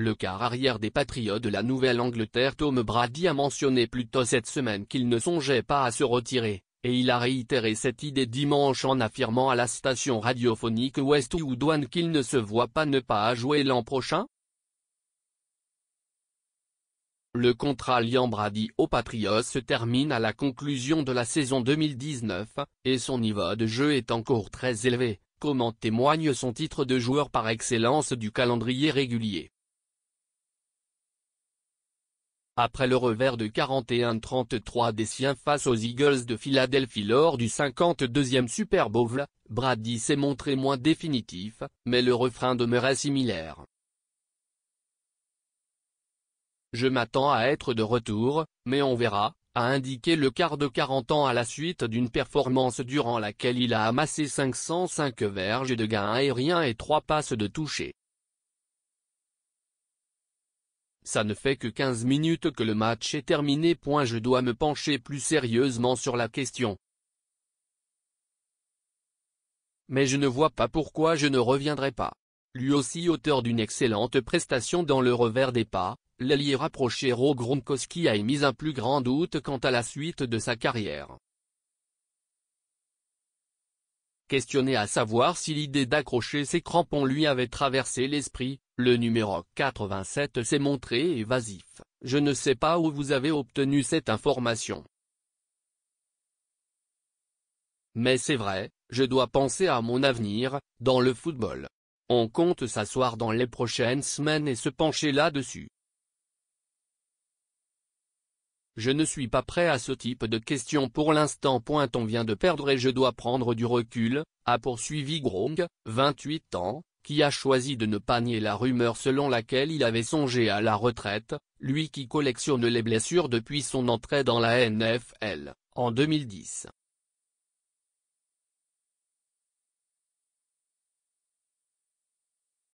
le quart arrière des Patriots de la Nouvelle-Angleterre Tom Brady a mentionné plus tôt cette semaine qu'il ne songeait pas à se retirer, et il a réitéré cette idée dimanche en affirmant à la station radiophonique Westwood One qu'il ne se voit pas ne pas jouer l'an prochain. Le contrat liant Brady aux Patriots se termine à la conclusion de la saison 2019, et son niveau de jeu est encore très élevé, comme en témoigne son titre de joueur par excellence du calendrier régulier. Après le revers de 41-33 des siens face aux Eagles de Philadelphie lors du 52e Super Bowl, Brady s'est montré moins définitif, mais le refrain demeurait similaire. Je m'attends à être de retour, mais on verra, a indiqué le quart de 40 ans à la suite d'une performance durant laquelle il a amassé 505 verges de gain aérien et 3 passes de toucher. Ça ne fait que 15 minutes que le match est terminé. Je dois me pencher plus sérieusement sur la question. Mais je ne vois pas pourquoi je ne reviendrai pas. Lui aussi auteur d'une excellente prestation dans le revers des pas, l'ailier rapproché Rob Gronkowski a émis un plus grand doute quant à la suite de sa carrière. Questionné à savoir si l'idée d'accrocher ses crampons lui avait traversé l'esprit, le numéro 87 s'est montré évasif. Je ne sais pas où vous avez obtenu cette information. Mais c'est vrai, je dois penser à mon avenir, dans le football. On compte s'asseoir dans les prochaines semaines et se pencher là-dessus. Je ne suis pas prêt à ce type de questions pour l'instant. On vient de perdre et je dois prendre du recul, a poursuivi Gronk, 28 ans, qui a choisi de ne pas nier la rumeur selon laquelle il avait songé à la retraite, lui qui collectionne les blessures depuis son entrée dans la NFL, en 2010.